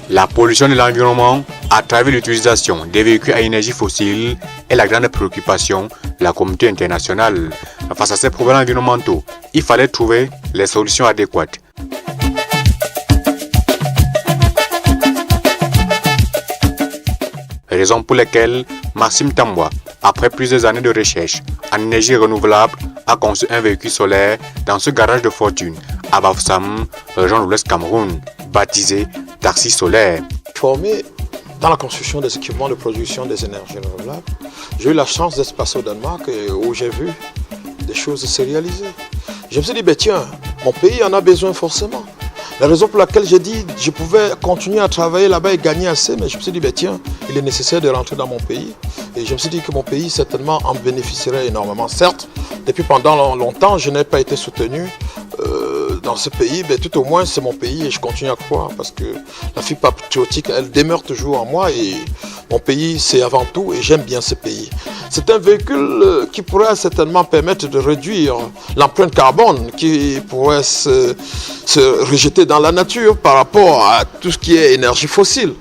La pollution de l'environnement à travers l'utilisation des véhicules à énergie fossile est la grande préoccupation de la communauté internationale. Face à ces problèmes environnementaux, il fallait trouver les solutions adéquates. Raison pour laquelle Maxime Tambwa, après plusieurs années de recherche en énergie renouvelable, a conçu un véhicule solaire dans ce garage de fortune à Bafoussam, région de l'Ouest Cameroun, baptisé Taxi solaire. Formé dans la construction des équipements de production des énergies renouvelables, j'ai eu la chance d'être passé au Danemark où j'ai vu des choses se réaliser. Je me suis dit, tiens, mon pays en a besoin forcément. La raison pour laquelle j'ai dit que je pouvais continuer à travailler là-bas et gagner assez, mais je me suis dit, tiens, il est nécessaire de rentrer dans mon pays. Et je me suis dit que mon pays certainement en bénéficierait énormément. Certes, depuis pendant longtemps, je n'ai pas été soutenu dans ce pays, mais tout au moins c'est mon pays et je continue à croire parce que la fibre patriotique, elle demeure toujours en moi et mon pays c'est avant tout et j'aime bien ce pays. C'est un véhicule qui pourrait certainement permettre de réduire l'empreinte carbone qui pourrait se rejeter dans la nature par rapport à tout ce qui est énergie fossile.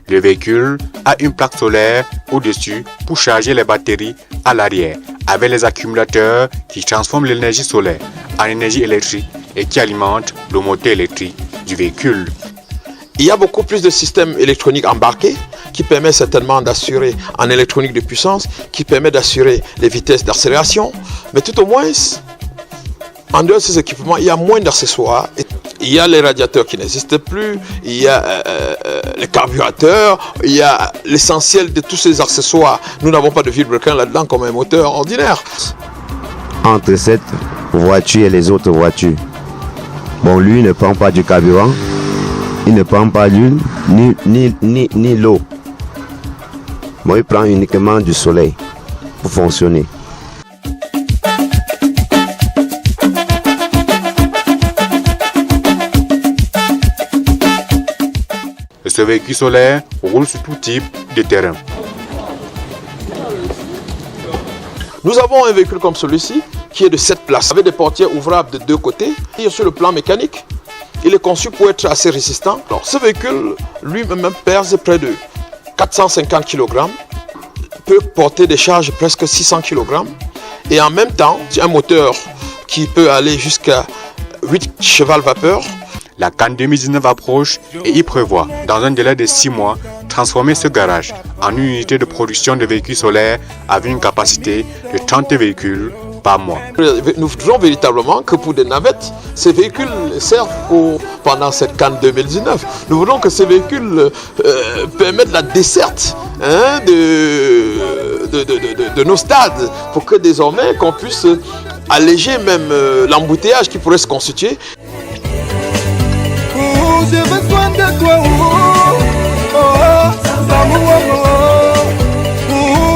Le véhicule a une plaque solaire au-dessus pour charger les batteries à l'arrière, avec les accumulateurs qui transforment l'énergie solaire en énergie électrique et qui alimentent le moteur électrique du véhicule. Il y a beaucoup plus de systèmes électroniques embarqués qui permettent certainement d'assurer en électronique de puissance, qui permet d'assurer les vitesses d'accélération, mais tout au moins, en dehors de ces équipements, il y a moins d'accessoires. Il y a les radiateurs qui n'existent plus, il y a les carburateurs, il y a l'essentiel de tous ces accessoires. Nous n'avons pas de vilebrequin là-dedans comme un moteur ordinaire. Entre cette voiture et les autres voitures, lui ne prend pas du carburant, il ne prend pas l'huile ni l'eau. Il prend uniquement du soleil pour fonctionner. Ce véhicule solaire roule sur tout type de terrain. Nous avons un véhicule comme celui-ci qui est de 7 places avec des portières ouvrables de 2 côtés. Et sur le plan mécanique, il est conçu pour être assez résistant. Alors, ce véhicule lui-même pèse près de 450 kg, peut porter des charges presque 600 kg et en même temps, c'est un moteur qui peut aller jusqu'à 8 chevals vapeur. La CAN 2019 approche et il prévoit, dans un délai de 6 mois, transformer ce garage en une unité de production de véhicules solaires avec une capacité de 30 véhicules par mois. Nous voudrons véritablement que pour des navettes, ces véhicules servent pendant cette CAN 2019. Nous voulons que ces véhicules permettent la desserte de nos stades pour que désormais qu'on puisse alléger même l'embouteillage qui pourrait se constituer. J'ai besoin de toi,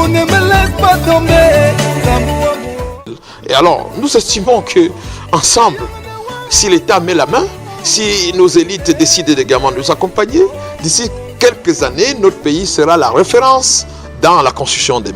ne me laisse pas tomber. Et alors, nous estimons que ensemble, si l'État met la main, si nos élites décident également de nous accompagner, d'ici quelques années, notre pays sera la référence dans la construction des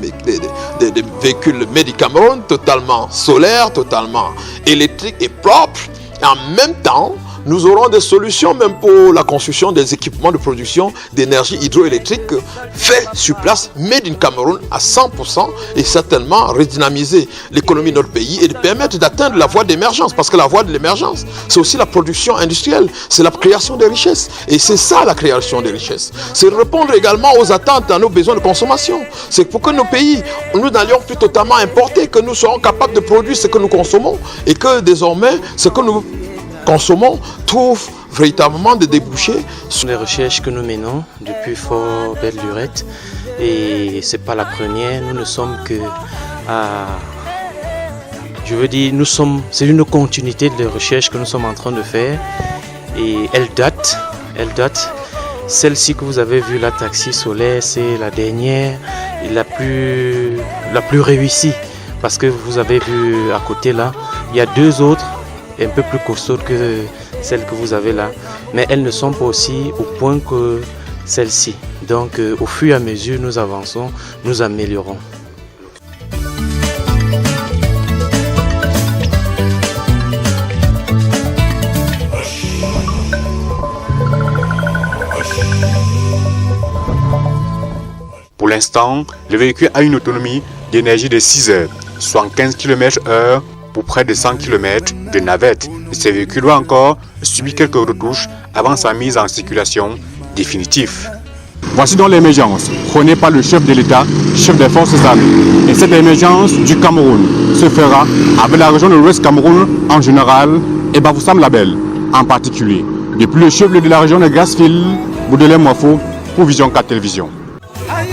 véhicules made in Cameroun, totalement solaires, totalement électriques et propres. Et en même temps, nous aurons des solutions même pour la construction des équipements de production d'énergie hydroélectrique faits sur place, made in Cameroun à 100% et certainement redynamiser l'économie de notre pays et de permettre d'atteindre la voie d'émergence. Parce que la voie de l'émergence, c'est aussi la production industrielle, c'est la création des richesses. Et c'est ça la création des richesses. C'est répondre également aux attentes, à nos besoins de consommation. C'est pour que nos pays, nous n'allions plus totalement importer, que nous serons capables de produire ce que nous consommons et que désormais, ce que nous consommons trouve véritablement des débouchés. Ce sont les recherches que nous menons depuis Fort Belle Lurette et c'est pas la première. Nous ne sommes que c'est une continuité de recherches que nous sommes en train de faire et elle date. Celle-ci que vous avez vue, la taxi solaire, c'est la dernière et la plus réussie parce que vous avez vu à côté là, il y a 2 autres un peu plus costaudes que celles que vous avez là, mais elles ne sont pas aussi au point que celles-ci. Donc au fur et à mesure nous avançons, nous améliorons. Pour l'instant, le véhicule a une autonomie d'énergie de 6 heures, soit 15 km/h pour près de 100 km de navette. Ce véhicule doit encore subir quelques retouches avant sa mise en circulation définitive. Voici donc l'émergence prônée par le chef de l'État, chef des forces armées. Et cette émergence du Cameroun se fera avec la région de l'Ouest Cameroun en général et Bafoussam Label en particulier. Depuis le chef de la région de Grassfield, Baudelaire Moifo pour Vision 4 Télévision. Aïe,